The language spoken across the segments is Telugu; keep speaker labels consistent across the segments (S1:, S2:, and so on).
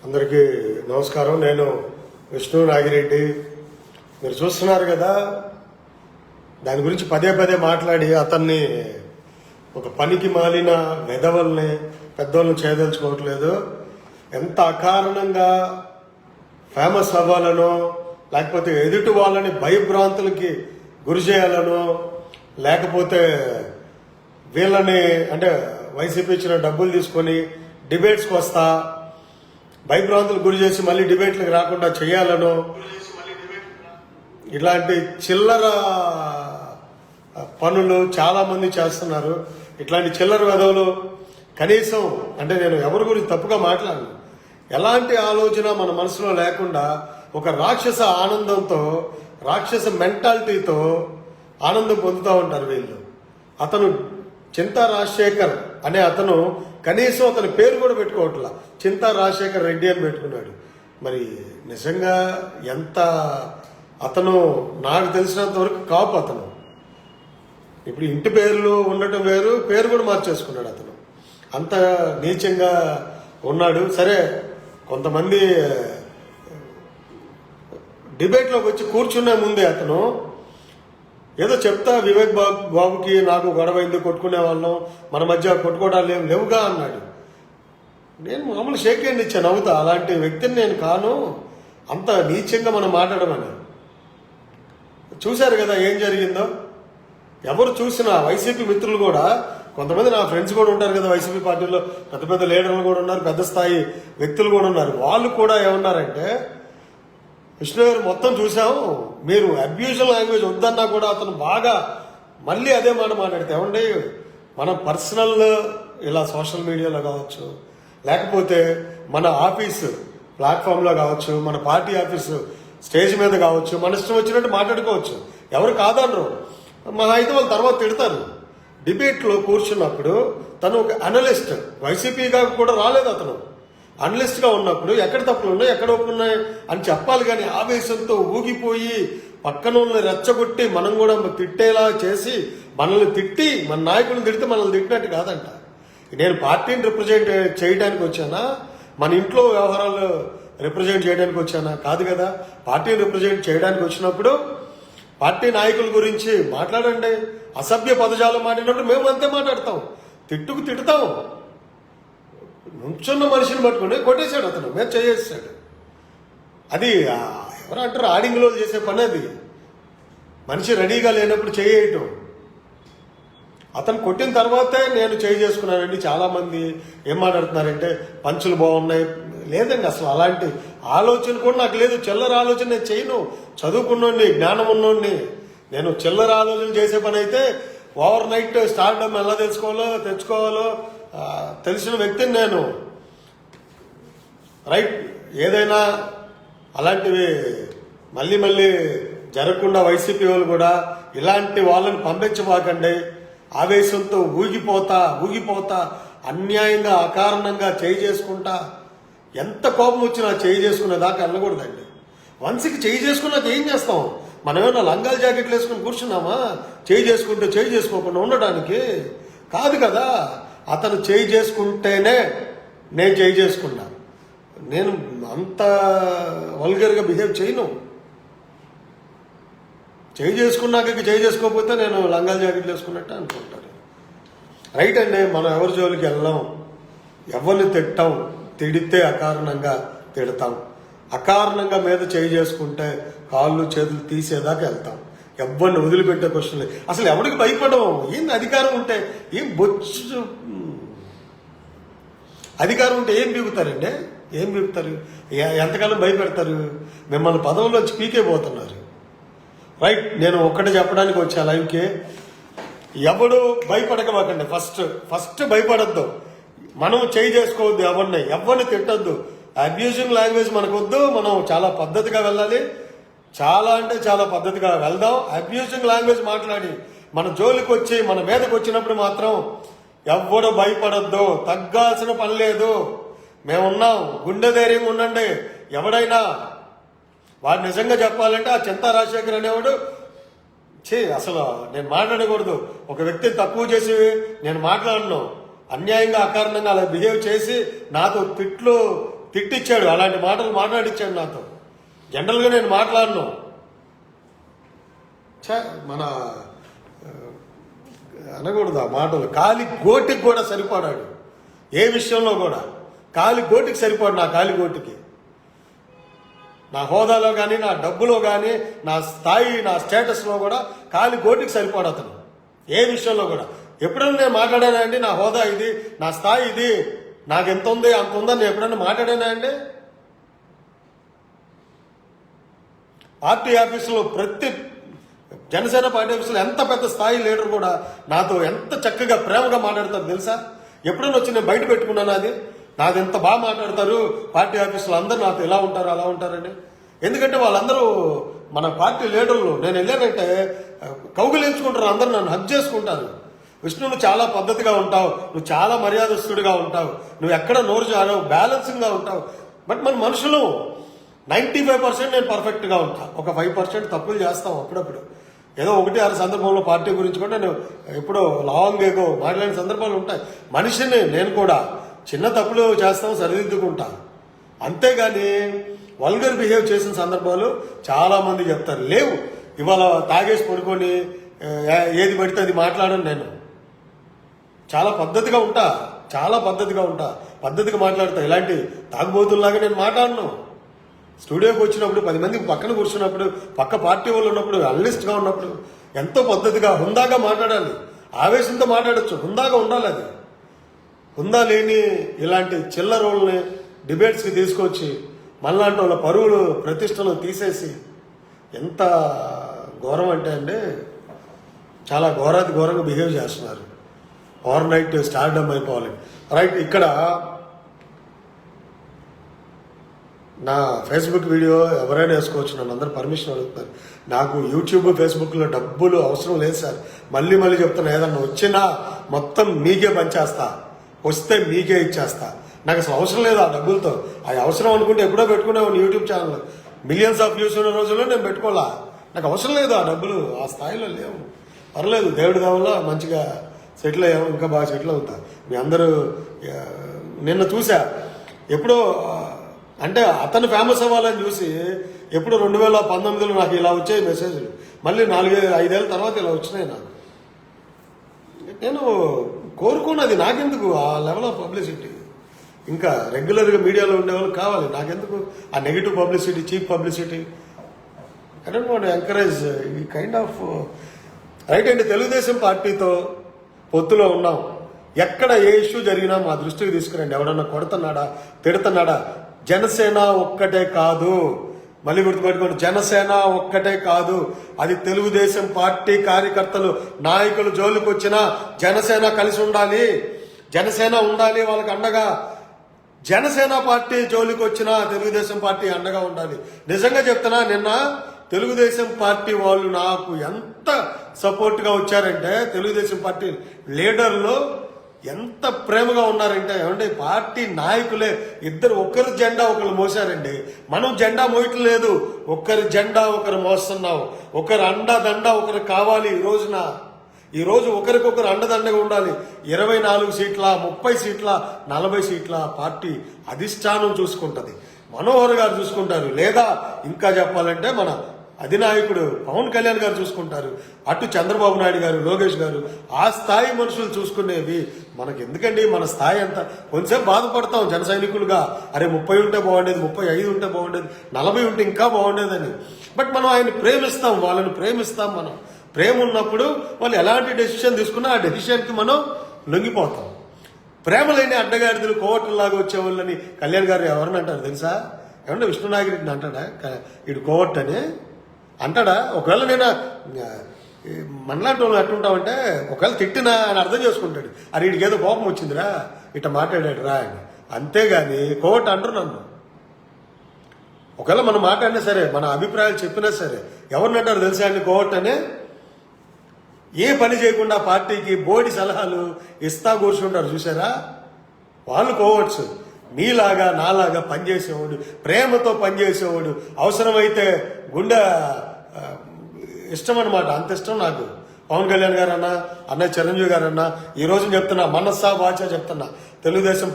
S1: అందరికీ నమస్కారం. నేను విష్ణు నాగిరెడ్డి. మీరు చూస్తున్నారు కదా, దాని గురించి పదే పదే మాట్లాడి అతన్ని ఒక పనికి మాలిన వెధవల్ని పెద్దోళ్ళని చేయదలుచుకోవట్లేదు. ఎంత అకారణంగా ఫేమస్ అవ్వాలనో, లేకపోతే ఎదుటి వాళ్ళని భయభ్రాంతులకి గురి చేయాలనో, లేకపోతే వీళ్ళని అంటే వైసీపీ ఇచ్చిన డబ్బులు తీసుకొని డిబేట్స్కి వస్తా భయభ్రాంతులకు గురి చేసి మళ్ళీ డిబేట్లకు రాకుండా చేయాలనో, ఇట్లాంటి చిల్లర పనులు చాలా మంది చేస్తున్నారు. ఇట్లాంటి చిల్లర వెధవులు కనీసం అంటే నేను ఎవరి గురించి తప్పుగా మాట్లాడను, ఎలాంటి ఆలోచన మన మనసులో లేకుండా ఒక రాక్షస ఆనందంతో, రాక్షస మెంటాలిటీతో ఆనందం పొందుతూ ఉంటారు వీళ్ళు. అతను చింతా రాజశేఖర్ అనే అతను కనీసం అతని పేరు కూడా పెట్టుకోవట్లా, చింతా రాజశేఖర్ రెడ్డి అని పెట్టుకున్నాడు. మరి నిజంగా ఎంత అతను, నాకు తెలిసినంత వరకు కాపు అతను. ఇప్పుడు ఇంటి పేర్లు ఉండటం వేరు, పేరు కూడా మార్చేసుకున్నాడు అతను. అంత నీచంగా ఉన్నాడు. సరే, కొంతమంది డిబేట్లోకి వచ్చి కూర్చునే ముందే అతను ఏదో చెప్తా, వివేక్ బాబుకి నాకు గొడవ ఎందుకు, కొట్టుకునే వాళ్ళం, మన మధ్య కొట్టుకోవడాలు లేవుగా అన్నాడు. నేను మామూలు షేక్ హ్యాండ్ ఇచ్చాను, నవ్వుతా. అలాంటి వ్యక్తిని నేను కాను, అంత నీచంగా మనం మాట్లాడమని. చూశారు కదా ఏం జరిగిందో. ఎవరు చూసినా వైసీపీ మిత్రులు కూడా, కొంతమంది నా ఫ్రెండ్స్ కూడా ఉంటారు కదా వైసీపీ పార్టీలో, పెద్ద పెద్ద లీడర్లు కూడా ఉన్నారు, పెద్ద స్థాయి వ్యక్తులు కూడా ఉన్నారు. వాళ్ళు కూడా ఏమన్నారంటే, విష్ణు గారు మొత్తం చూసాము, మీరు అబ్యూజన్ లాంగ్వేజ్ వద్దన్నా కూడా అతను బాగా మళ్ళీ అదే మాట మాట్లాడితే, ఏమండి మన పర్సనల్ ఇలా సోషల్ మీడియాలో కావచ్చు, లేకపోతే మన ఆఫీసు ప్లాట్ఫామ్లో కావచ్చు, మన పార్టీ ఆఫీసు స్టేజ్ మీద కావచ్చు, మన ఇష్టం వచ్చినట్టు మాట్లాడుకోవచ్చు, ఎవరు కాదనరు. మన అయితే వాళ్ళు తర్వాత తిడతారు. డిబేట్లో కూర్చున్నప్పుడు తను ఒక అనలిస్ట్, వైసీపీగా కూడా రాలేదు అతను, అనలిస్ట్గా ఉన్నప్పుడు ఎక్కడ తప్పులు ఉన్నాయి, ఎక్కడ ఒప్పులు ఉన్నాయి అని చెప్పాలి. కానీ ఆవేశంతో ఊగిపోయి పక్కన వాళ్ళని రెచ్చగొట్టి మనం కూడా తిట్టేలా చేసి, మనల్ని తిట్టి, మన నాయకులను తిడితే మనల్ని తిట్టినట్టు కాదంట. నేను పార్టీని రిప్రజెంట్ చేయడానికి వచ్చానా, మన ఇంట్లో వ్యవహారాలు రిప్రజెంట్ చేయడానికి వచ్చానా? కాదు కదా. పార్టీని రిప్రజెంట్ చేయడానికి వచ్చినప్పుడు పార్టీ నాయకుల గురించి మాట్లాడండి. అసభ్య పదజాలం మాట్లాడినప్పుడు మేము అంతే మాట్లాడతాం, తిట్టుతాం. నుంచున్న మనిషిని పట్టుకుని కొట్టేశాడు అతను, మేము చేసేసాడు. అది ఎవరు అంటారు, ఆడింగ్లో చేసే పని అది. మనిషి రెడీగా లేనప్పుడు చేయటం. అతను కొట్టిన తర్వాతే నేను చేసుకున్నానండి. చాలామంది ఏం మాట్లాడుతున్నారంటే పంచులు బాగున్నాయి. లేదండి, అసలు అలాంటి ఆలోచన కూడా నాకు లేదు. చిల్లర ఆలోచన నేను చేయను. చదువుకున్నోడిని, జ్ఞానం ఉన్నోడిని. నేను చిల్లర ఆలోచన చేసే పని అయితే ఓవర్ నైట్ స్టార్డమ్ ఎలా తెచ్చుకోవాలో తెలిసిన వ్యక్తిని నేను. రైట్, ఏదైనా అలాంటివి మళ్ళీ జరగకుండా వైసీపీ వాళ్ళు కూడా ఇలాంటి వాళ్ళని పంపించబాకండి. ఆవేశంతో ఊగిపోతా అన్యాయంగా అకారణంగా చేసుకుంటా, ఎంత కోపం వచ్చినా చేసుకునే దాకా వెళ్ళకూడదండి. వన్స్కి చేసుకున్నాక ఏం చేస్తాం? మనం ఏమన్నా లంగాల జాకెట్లు వేసుకుని కూర్చున్నామా చేసుకోకుండా ఉండడానికి? కాదు కదా. అతను చేసుకుంటేనే నేను చేసుకున్నా. నేను అంత వల్గర్గా బిహేవ్ చేయను. చేసుకున్నాక చేసుకోకపోతే నేను లంగాల జాకెట్లు వేసుకున్నట్టే అనుకుంటాను. రైట్ అండి, మనం ఎవరి జోలికి వెళ్ళాం, ఎవరిని తిట్టాం, తిడితే అకారణంగా తిడతాం, అకారణంగా మీద చేసుకుంటే కాళ్ళు చేతులు తీసేదాకా వెళ్తాం. ఎవరిని వదిలిపెట్టే క్వశ్చన్ లేదు. అసలు ఎవరికి భయపడము. ఏంది అధికారం ఉంటే, ఏం బొచ్చు అధికారం ఉంటే ఏం బీగుతారండి? ఏం బీగుతారు? ఎంతకాలం భయపెడతారు? మిమ్మల్ని పదవుల్లోంచి పీకేపోతున్నారు. రైట్, నేను ఒక్కటే చెప్పడానికి వచ్చా లైవ్కి. ఎవడు భయపడకమాకండి. ఫస్ట్ భయపడద్దు. మనం చేసుకోవద్దు, ఎవరిని తిట్టద్దు. Abusing language మనకొద్దు. మనం చాలా పద్ధతిగా వెళ్ళాలి. చాలా అంటే చాలా పద్ధతిగా వెళ్దాం. అబ్యూజింగ్ లాంగ్వేజ్ మాట్లాడి మన జోలికి వచ్చి మన మీదకి వచ్చినప్పుడు మాత్రం ఎవ్వడు భయపడద్దు. తగ్గాల్సిన పని లేదు. మేమున్నాం. గుండె ధైర్యంగా ఉండండి. ఎవడైనా వాడు నిజంగా చెప్పాలంటే ఆ చింతా రాజశేఖర్ అనేవాడు అసలు నేను మాట్లాడకూడదు. ఒక వ్యక్తిని తక్కువ చేసి నేను మాట్లాడను. అన్యాయంగా అకారణంగా అలా బిహేవ్ చేసి నాతో తిట్లు తిట్టిచ్చాడు, అలాంటి మాటలు మాట్లాడిచ్చాడు నాతో. జనరల్గా నేను మాట్లాడను. మన అనకూడదు ఆ మాటలు. కాలి గోటికి కూడా సరిపడాడు, ఏ విషయంలో కూడా కాలి గోటికి సరిపడు. నా కాలి గోటికి, నా హోదాలో కానీ, నా డబ్బులో కానీ, నా స్థాయి, నా స్టేటస్లో కూడా కాలి గోటికి సరిపడు అతను, ఏ విషయంలో కూడా. ఎప్పుడైనా నేను మాట్లాడానా అండి? నా హోదా ఇది, నా స్థాయి ఇది, నాకు ఎంత ఉంది అంత ఉందని నేను ఎప్పుడైనా మాట్లాడానా అండి? పార్టీ ఆఫీసులో ప్రతి జనసేన పార్టీ ఆఫీసులో ఎంత పెద్ద స్థాయి లీడర్ కూడా నాతో ఎంత చక్కగా ప్రేమగా మాట్లాడతారు తెలుసా? ఎప్పుడైనా వచ్చి నేను బయట పెట్టుకున్నాను అది, నాది ఎంత బాగా మాట్లాడతారు పార్టీ ఆఫీసులో, అందరూ నాతో ఇలా ఉంటారు అలా ఉంటారని. ఎందుకంటే వాళ్ళందరూ మన పార్టీ లీడర్లు. నేను వెళ్ళానంటే కౌగిలించుకుంటారు, అందరూ నన్ను హగ్ చేసుకుంటారు. విష్ణు, నువ్వు చాలా పద్ధతిగా ఉంటావు, నువ్వు చాలా మర్యాదస్తుడిగా ఉంటావు, నువ్వు ఎక్కడ నోరు జారవు, బ్యాలెన్సింగ్గా ఉంటావు. బట్ మన మనుషులు 95% నేను పర్ఫెక్ట్గా ఉంటా, ఒక 5% తప్పులు చేస్తాం అప్పుడప్పుడు. ఏదో 1-6 సందర్భంలో పార్టీ గురించి కూడా నేను ఎప్పుడో లాంగ్ ఏగో మాట్లాడిన సందర్భాలు ఉంటాయి. మనిషిని నేను కూడా చిన్న తప్పులు చేస్తాం, సరిదిద్దుకుంటా. అంతేగాని వల్గర్ బిహేవ్ చేసిన సందర్భాలు చాలా మంది చెప్తారు. లేవు. ఇవాళ తాగేసి పడుకొని ఏది పడితే అది మాట్లాడను. నేను చాలా పద్ధతిగా ఉంటా, చాలా పద్ధతిగా ఉంటా, పద్ధతిగా మాట్లాడతా. ఇలాంటి తాగుబోతుల్లాగా నేను మాట్లాడను. స్టూడియోకి వచ్చినప్పుడు 10 మంది పక్కన కూర్చున్నప్పుడు, పక్క పార్టీ వాళ్ళు ఉన్నప్పుడు, అనలిస్ట్గా ఉన్నప్పుడు ఎంతో పద్ధతిగా హుందాగా మాట్లాడాలి. ఆవేశంతో మాట్లాడచ్చు, హుందాగా ఉండాలి. అది హుందా లేని ఇలాంటి చిల్లరోళ్ళని డిబేట్స్కి తీసుకొచ్చి మనలాంటి వాళ్ళ పరువులు ప్రతిష్టలు తీసేసి ఎంత ఘోరం అంటే అండి, చాలా ఘోరాతి ఘోరంగా బిహేవ్ చేస్తున్నారు. ఓవర్ నైట్ స్టార్డమ్ అయిపోవాలి. రైట్, ఇక్కడ నా ఫేస్బుక్ వీడియో ఎవరైనా వేసుకోవచ్చు, నన్ను అందరూ పర్మిషన్ అడుగుతున్నారు. నాకు యూట్యూబ్ ఫేస్బుక్లో డబ్బులు అవసరం లేదు సార్. మళ్ళీ చెప్తున్నా, ఏదన్నా వచ్చినా మొత్తం మీకే పంచేస్తా, వస్తే మీకే ఇచ్చేస్తా. నాకు అసలు అవసరం లేదు ఆ డబ్బులతో. అది అవసరం అనుకుంటే ఎప్పుడో పెట్టుకునేవాడిని YouTube channel. Millions of views ఉన్న రోజుల్లో నేను పెట్టుకోవాలా. నాకు అవసరం లేదు ఆ డబ్బులు, ఆ స్థాయిలో లేవు. పర్లేదు, దేవుడి వల్ల మంచిగా సెటిల్ అయ్యాము, ఇంకా బాగా సెటిల్ అవుతా. మీ అందరూ నిన్న చూసా, ఎప్పుడో అంటే అతను ఫేమస్ అవ్వాలని చూసి ఎప్పుడు 2019లో నాకు ఇలా వచ్చాయి మెసేజ్లు, మళ్ళీ 4-5 ఏళ్ళ తర్వాత ఇలా వచ్చినాయి నాకు. నేను కోరుకున్నది, నాకెందుకు ఆ లెవెల్ ఆఫ్ పబ్లిసిటీ? ఇంకా రెగ్యులర్గా మీడియాలో ఉండేవాళ్ళు కావాలి, నాకెందుకు ఆ negative publicity, cheap publicity? I don't want encourage ఈ కైండ్ ఆఫ్. రైట్ అండి, తెలుగుదేశం పార్టీతో పొత్తులో ఉన్నాం. ఎక్కడ ఏ ఇష్యూ జరిగినా మా దృష్టికి తీసుకురండి. ఎవడన్నా కొడుతున్నాడా, తిడుతున్నాడా? జనసేన ఒక్కటే కాదు, మళ్ళీ గుర్తుపెట్టుకోండి, జనసేన ఒక్కటే కాదు. అది తెలుగుదేశం పార్టీ కార్యకర్తలు, నాయకులు జోలికి వచ్చినా జనసేన కలిసి ఉండాలి, జనసేన ఉండాలి వాళ్ళకి అండగా. జనసేన పార్టీ జోలికి వచ్చినా తెలుగుదేశం పార్టీ అండగా ఉండాలి. నిజంగా చెప్తున్నా, నిన్న తెలుగుదేశం పార్టీ వాళ్ళు నాకు ఎంత సపోర్ట్గా వచ్చారంటే, తెలుగుదేశం పార్టీ లీడర్లు ఎంత ప్రేమగా ఉన్నారంటే, ఏమంటే పార్టీ నాయకులే ఇద్దరు ఒకరి జెండా ఒకరు మోసారండి. మనం జెండా మోయటం లేదు, ఒకరి జెండా ఒకరు మోస్తున్నాం. ఒకరు అండదండ ఒకరు కావాలి. ఈ రోజు ఒకరికొకరు అండదండగా ఉండాలి. 24 సీట్ల, 30 సీట్ల, 40 సీట్ల పార్టీ అధిష్టానం చూసుకుంటది, మనోహర్ గారు చూసుకుంటారు, లేదా ఇంకా చెప్పాలంటే మన అధినాయకుడు పవన్ కళ్యాణ్ గారు చూసుకుంటారు, అటు చంద్రబాబు నాయుడు గారు, లోకేష్ గారు. ఆ స్థాయి మనుషులు చూసుకునేవి మనకి ఎందుకండి? మన స్థాయి అంతా కొంచెంసేపు బాధపడతాం జన సైనికులుగా, అరే 30 ఉంటే బాగుండేది, 35 ఉంటే బాగుండేది, 40 ఉంటే ఇంకా బాగుండేదని. బట్ మనం ఆయన ప్రేమిస్తాం, వాళ్ళని ప్రేమిస్తాం. మనం ప్రేమ ఉన్నప్పుడు వాళ్ళు ఎలాంటి డెసిషన్ తీసుకున్నా ఆ డెసిషన్కి మనం లొంగిపోతాం. ప్రేమ లేని అడ్డగాడిదలు కోవట్లలాగా వచ్చేవాళ్ళని కళ్యాణ్ గారు ఎవరిని అంటారు తెలుసా? ఏమంటే విష్ణునాగిరెడ్డిని అంటాడా ఇటు కోవట్ అని అంటాడా? ఒకవేళ నేను మనలాంటి వాళ్ళు ఎట్టుంటామంటే, ఒకవేళ తిట్టినా అని అర్థం చేసుకుంటాడు, అరే వీడికి ఏదో కోపం వచ్చిందిరా ఇట్లా మాట్లాడాడు రా అని. అంతేగాని కోవట్ అంటారు నన్ను. ఒకవేళ మనం మాట్లాడినా సరే, మన అభిప్రాయాలు చెప్పినా సరే, ఎవరిని అంటారు తెలుసా అండి? కోవట్ అని. ఏ పని చేయకుండా పార్టీకి బోడి సలహాలు ఇస్తా కూర్చుంటారు చూసారా, వాళ్ళు కోవట్స్. మీలాగా నాలాగా పనిచేసేవాడు, ప్రేమతో పనిచేసేవాడు, అవసరమైతే గుండె ఇష్టం అనమాట, అంత ఇష్టం నాకు. పవన్ కళ్యాణ్ గారు అన్నా, అన్నయ్య చిరంజీవి గారు అన్నా, ఈ రోజు చెప్తున్నా, మనస్సా వాచా చెప్తున్నా, తెలుగుదేశం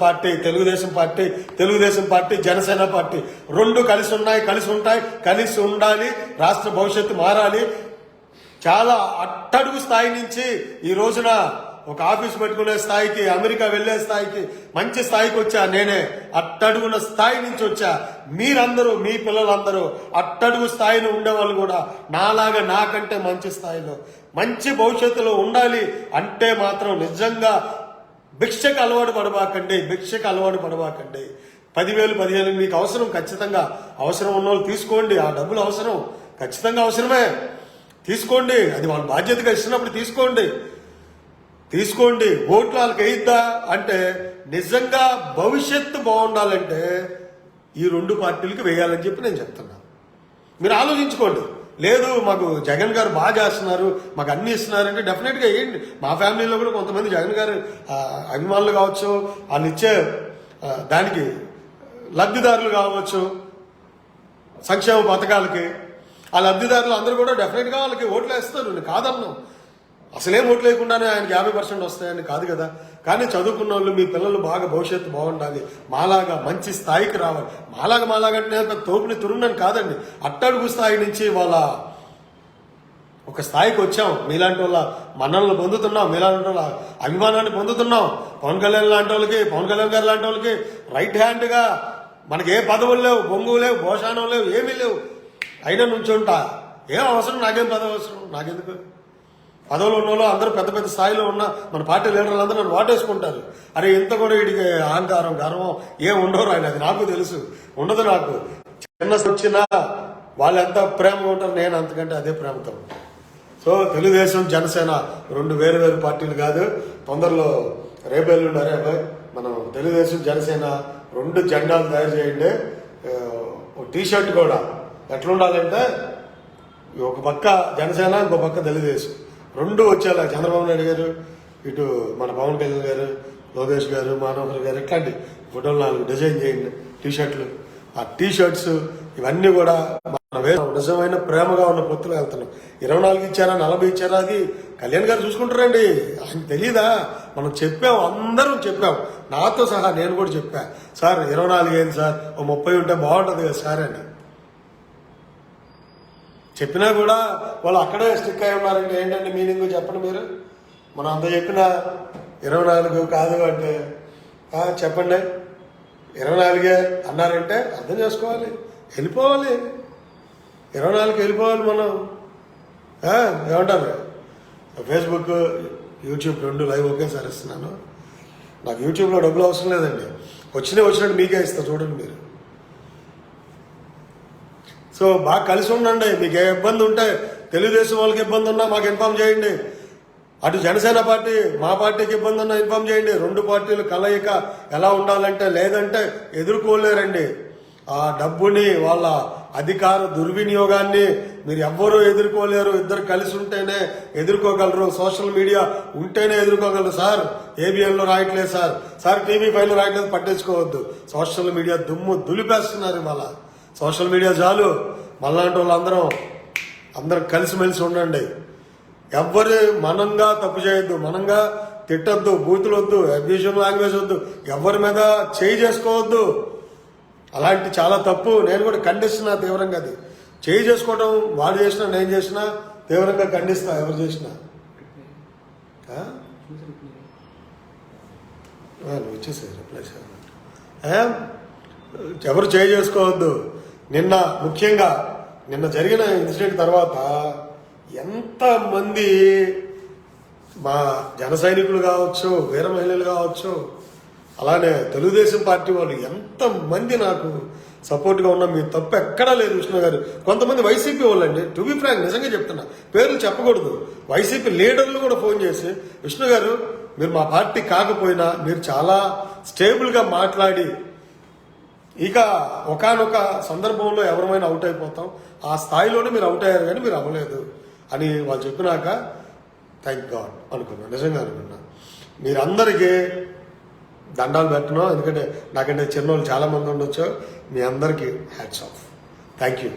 S1: పార్టీ జనసేన పార్టీ రెండు కలిసి ఉన్నాయి, కలిసి ఉంటాయి, కలిసి ఉండాలి. రాష్ట్ర భవిష్యత్తు మారాలి. చాలా అట్టడుగు స్థాయి నుంచి ఈ రోజున ఒక ఆఫీస్ పెట్టుకునే స్థాయికి, అమెరికా వెళ్లే స్థాయికి, మంచి స్థాయికి వచ్చా. నేనే అట్టడుగున స్థాయి నుంచి వచ్చా. మీరందరూ, మీ పిల్లలందరూ అట్టడుగు స్థాయిలో ఉండేవాళ్ళు కూడా నాలాగా, నాకంటే మంచి స్థాయిలో, మంచి భవిష్యత్తులో ఉండాలి అంటే మాత్రం నిజంగా భిక్షకు అలవాటు పడబాకండి. 10,000 15,000 మీకు అవసరం, ఖచ్చితంగా అవసరం ఉన్న వాళ్ళు తీసుకోండి. ఆ డబ్బులు అవసరం, ఖచ్చితంగా అవసరమే, తీసుకోండి. అది వాళ్ళ బాధ్యతగా ఇచ్చినప్పుడు తీసుకోండి. ఓట్లు వాళ్ళకి వేయిద్దా అంటే నిజంగా భవిష్యత్తు బాగుండాలంటే ఈ రెండు పార్టీలకి వేయాలని చెప్పి నేను చెప్తున్నా. మీరు ఆలోచించుకోండి. లేదు మాకు జగన్ గారు బాగా చేస్తున్నారు, మాకు అన్ని ఇస్తున్నారంటే డెఫినెట్గా వేయండి. మా ఫ్యామిలీలో కూడా కొంతమంది జగన్ గారు అభిమానులు కావచ్చు, వాళ్ళు ఇచ్చే దానికి లబ్ధిదారులు కావచ్చు, సంక్షేమ పథకాలకి ఆ లబ్ధిదారులు అందరూ కూడా డెఫినెట్గా వాళ్ళకి ఓట్లు వేస్తారు. నేను కాదన్నాం, అసలేం ఓట్లు లేకుండానే ఆయనకి 50% వస్తాయని కాదు కదా. కానీ చదువుకున్న వాళ్ళు, మీ పిల్లలు బాగా భవిష్యత్తు బాగుండాలి, మాలాగా మంచి స్థాయికి రావాలి. మాలాగంటే నేను తోపుని తురుండని కాదండి, అట్టడుగు స్థాయి నుంచి వాళ్ళ ఒక స్థాయికి వచ్చాం. మీలాంటి వాళ్ళ మన్ననలు పొందుతున్నాం, మీలాంటి వాళ్ళ అభిమానాన్ని పొందుతున్నాం. పవన్ కళ్యాణ్ గారు లాంటి వాళ్ళకి రైట్ హ్యాండ్గా మనకి ఏ పదవులు లేవు, బొంగు లేవు, భోషానం లేవు, ఏమీ లేవు. అయినా నుంచుంటా, ఏం అవసరం, నాకేం పదవి అవసరం, నాకెందుకు. పదవులు ఉన్న వాళ్ళు అందరూ పెద్ద పెద్ద స్థాయిలో ఉన్న మన పార్టీ లీడర్లు అందరూ నన్ను వాటేసుకుంటారు. అరే ఇంత కూడా వీడికి అహంకారం, గర్వం ఏం ఉండవు ఆయన, అది నాకు తెలుసు, ఉండదు. నాకు చిన్న వచ్చినా వాళ్ళు ఎంత ప్రేమగా ఉంటారు, నేను అంతకంటే అదే ప్రేమతో ఉంటాను. సో తెలుగుదేశం జనసేన రెండు వేరు పార్టీలు కాదు. తొందరలో రేపేళ్ళు ఉన్నారే అబ్బాయి, మనం తెలుగుదేశం జనసేన రెండు జెండాలు తయారు చేయండి. టీషర్ట్ కూడా ఎట్లా ఉండాలంటే ఒక పక్క జనసేన, ఇంకో పక్క తెలుగుదేశం రెండు వచ్చేలా చంద్రబాబు నాయుడు గారు, ఇటు మన పవన్ కళ్యాణ్ గారు, లోకేష్ గారు, మనోహర్ గారు, ఇట్లాంటి ఫోటోలు 4 డిజైన్ చేయండి. టీషర్ట్లు, ఆ టీషర్ట్స్ ఇవన్నీ కూడా మన నిజమైన ప్రేమగా ఉన్న పొత్తులు వెళ్తున్నాం. 24 ఇచ్చారా, 40 ఇచ్చారా, అది కళ్యాణ్ గారు చూసుకుంటారండి. ఆయన తెలీదా? మనం చెప్పాం, అందరం చెప్పాం, నాతో సహా నేను కూడా చెప్పా. సార్ 24 ఏంటి సార్, ఓ 30 ఉంటే బాగుంటుంది కదా సార్ అని చెప్పినా కూడా వాళ్ళు అక్కడే స్టిక్ అయి ఉన్నారంటే ఏంటంటే మీనింగ్ చెప్పండి మీరు. మనం అంత చెప్పినా 24 కాదు అంటే చెప్పండి 24 అన్నారంటే అర్థం చేసుకోవాలి, వెళ్ళిపోవాలి, 24 వెళ్ళిపోవాలి మనం. ఏమంటారు? ఫేస్బుక్, యూట్యూబ్ రెండు లైవ్ ఒకేసారి ఇస్తున్నాను. నాకు యూట్యూబ్లో డబ్బులు అవసరం లేదండి, వచ్చినట్టు మీకే ఇస్తా, చూడండి మీరు. సో బాగా కలిసి ఉండండి. మీకు ఏ ఇబ్బంది ఉంటే, తెలుగుదేశం వాళ్ళకి ఇబ్బంది ఉన్నా మాకు ఇన్ఫామ్ చేయండి. అటు జనసేన పార్టీ, మా పార్టీకి ఇబ్బంది ఉన్నా ఇన్ఫామ్ చేయండి. రెండు పార్టీలు కలయిక ఎలా ఉండాలంటే, లేదంటే ఎదుర్కోలేరండి. ఆ డబ్బుని, వాళ్ళ అధికార దుర్వినియోగాన్ని మీరు ఎవ్వరూ ఎదుర్కోలేరు. ఇద్దరు కలిసి ఉంటేనే ఎదుర్కోగలరు, సోషల్ మీడియా ఉంటేనే ఎదుర్కోగలరు. సార్ ఏబిఎన్లో రాయట్లేదు, సార్ టీవీ5లో రాయట్లేదు, పట్టించుకోవద్దు. సోషల్ మీడియా దుమ్ము దులిపేస్తున్నారు ఇవాళ. సోషల్ మీడియా చాలు. మళ్ళాంటి వాళ్ళందరం కలిసిమెలిసి ఉండండి. ఎవ్వరు మనంగా తప్పు చేయొద్దు, మనంగా తిట్టద్దు, బూతులు వద్దు, అబ్యూషన్ లాంగ్వేజ్ వద్దు, ఎవరి మీద చేయి చేసుకోవద్దు. అలాంటి చాలా తప్పు. నేను కూడా ఖండిస్తున్నా తీవ్రంగా. అది చేయి చేసుకోవడం వాడు చేసినా, నేను చేసినా తీవ్రంగా ఖండిస్తా. ఎవరు చేసినా వచ్చేసారు రిప్లై ఎవరు చేయి చేసుకోవద్దు. ముఖ్యంగా నిన్న జరిగిన ఇన్సిడెంట్ తర్వాత ఎంతమంది మా జన సైనికులు కావచ్చు, వీర మహిళలు కావచ్చు, అలానే తెలుగుదేశం పార్టీ వాళ్ళు ఎంతమంది నాకు సపోర్ట్గా ఉన్నా, మీ తప్పు ఎక్కడా లేదు విష్ణు గారు. కొంతమంది వైసీపీ వాళ్ళండి, టు బి ఫ్రాంక్ నిజంగా చెప్తున్నా, పేర్లు చెప్పకూడదు, వైసీపీ లీడర్లు కూడా ఫోన్ చేసి, విష్ణు గారు మీరు మా పార్టీ కాకపోయినా మీరు చాలా స్టేబుల్గా మాట్లాడి, ఇక ఒకానొక సందర్భంలో ఎవరమైనా అవుట్ అయిపోతాం, ఆ స్థాయిలోనే మీరు అవుట్ అయ్యారు కానీ మీరు అవ్వలేదు అని వాళ్ళు చెప్పినాక థ్యాంక్ గాడ్ అనుకున్నా, నిజంగా అనుకున్నా. మీరందరికీ దండాలు పెట్టను, ఎందుకంటే నాకంటే చిన్నోళ్ళు చాలామంది ఉండొచ్చు. మీ అందరికీ హ్యాట్స్ ఆఫ్, థ్యాంక్ యూ.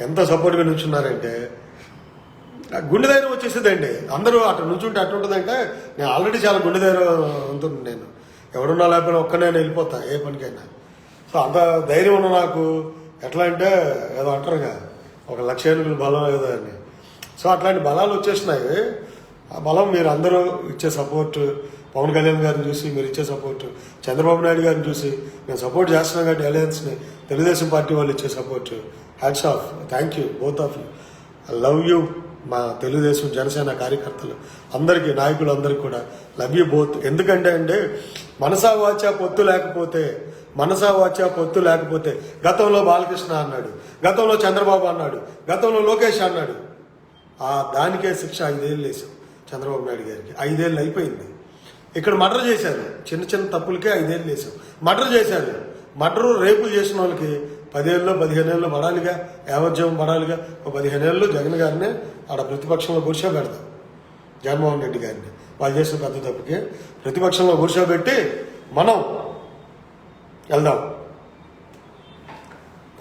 S1: ఎంత సపోర్ట్గా నిల్చున్నారంటే గుండె ధైర్యం వచ్చేసేదండి. అందరూ అటు నుంచుంటే అటు ఉంటుందంటే నేను ఆల్రెడీ చాలా గుండె ధైర్యం ఉంటుంది. నేను ఎవరున్నా లేకపోయినా ఒక్కనే వెళ్ళిపోతా ఏ పనికైనా. సో అంత ధైర్యం ఉన్న నాకు ఎట్లా అంటే ఏదో అంటారుగా 1,00,000 ఏనుగుల బలం ఏదో అని. సో అట్లాంటి బలాలు వచ్చేసినాయి. ఆ బలం మీరు అందరూ ఇచ్చే సపోర్ట్, పవన్ కళ్యాణ్ గారిని చూసి మీరు ఇచ్చే సపోర్ట్, చంద్రబాబు నాయుడు గారిని చూసి నేను సపోర్ట్ చేస్తున్నాం కాబట్టి అలయన్స్ని, తెలుగుదేశం పార్టీ వాళ్ళు ఇచ్చే support, hats off, thank you both of you. I love you. మా తెలుగుదేశం జనసేన కార్యకర్తలు అందరికీ, నాయకులు అందరికీ కూడా లవ్ యూ బోత్. ఎందుకంటే అండి మనసా వాచా పొత్తు లేకపోతే గతంలో బాలకృష్ణ అన్నాడు, గతంలో చంద్రబాబు అన్నాడు, గతంలో లోకేష్ అన్నాడు. దానికే శిక్ష 5 ఏళ్ళు వేసాం చంద్రబాబు నాయుడు గారికి. 5 ఏళ్ళు అయిపోయింది. ఇక్కడ మర్డర్ చేశారు, చిన్న చిన్న తప్పులకే 5 ఏళ్ళు వేసాం. మర్డర్ చేశారు, రేపులు చేసిన వాళ్ళకి 10 ఏళ్ళు 15 ఏళ్ళు పడాలిగా, యావజ్జీవం పడాలిగా. 15 ఏళ్ళు జగన్ గారిని ఆడ ప్రతిపక్షంలో కూర్చోబెడతాం, జగన్మోహన్ రెడ్డి గారిని వాళ్ళు చేసిన పెద్ద తప్పుకి ప్రతిపక్షంలో కూర్చోబెట్టి మనం వెళ్దాం.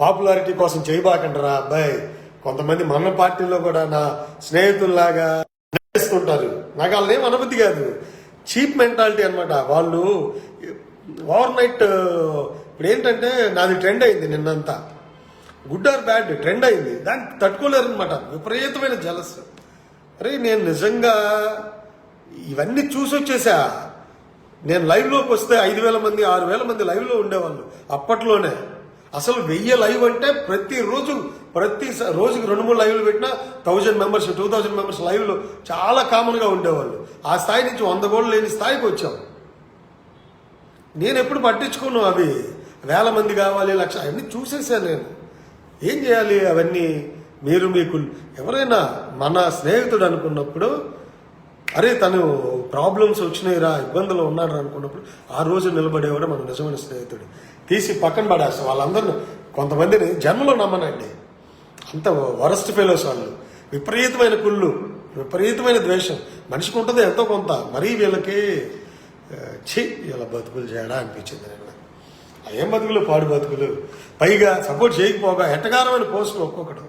S1: పాపులారిటీ కోసం చేయబాకంటారా అబ్బాయి. కొంతమంది మన పార్టీలో కూడా నా స్నేహితుల్లాగా నడుస్తుంటారు. నాకు వాళ్ళని ఏం అనుభూతి కాదు, చీప్ మెంటాలిటీ అనమాట. వాళ్ళు ఓవర్ నైట్ ఇప్పుడు ఏంటంటే నాది ట్రెండ్ అయింది నిన్నంతా, గుడ్ ఆర్ బ్యాడ్ ట్రెండ్ అయింది, దాన్ని తట్టుకోలేరు అనమాట. విపరీతమైన జలస్. అరే నేను నిజంగా ఇవన్నీ చూసి వచ్చేసా. నేను లైవ్లోకి వస్తే 5,000 మంది 6,000 మంది లైవ్లో ఉండేవాళ్ళు అప్పట్లోనే. అసలు 1000 లైవ్ అంటే ప్రతి రోజుకి 2-3 లైవ్లు పెట్టినా 1000 మెంబర్స్ 2000 మెంబర్స్ లైవ్లో చాలా కామన్గా ఉండేవాళ్ళు. ఆ స్థాయి నుంచి 100 కూడా లేని స్థాయికి వచ్చాం. నేను ఎప్పుడు పట్టించుకోను అవి. 1000 మంది కావాలి, 1,00,000 అవన్నీ చూసేసాను నేను. ఏం చేయాలి అవన్నీ? మీకు ఎవరైనా మన స్నేహితుడు అనుకున్నప్పుడు, అరే తను ప్రాబ్లమ్స్ వచ్చినాయిరా, ఇబ్బందులు ఉన్నాడు అనుకున్నప్పుడు ఆ రోజు నిలబడేవాడు మన నిజమైన స్నేహితుడు. తీసి పక్కన పడేస్తాం వాళ్ళందరినీ. కొంతమందిని జన్మలో నమ్మనండి, అంత వరస్ట్ ఫెలోస్ వాళ్ళు. విపరీతమైన కుళ్ళు, విపరీతమైన ద్వేషం మనిషికి ఉంటుంది ఎంతో కొంత. మరీ వీళ్ళకి ఇలా బతుకులు చేయడా అనిపించింది. నేను ఏం బతుకులు, పాడు బతుకులు. పైగా సపోర్ట్ చేయకపోగా ఎటకారమైన పోస్టులు, ఒక్కొక్కడు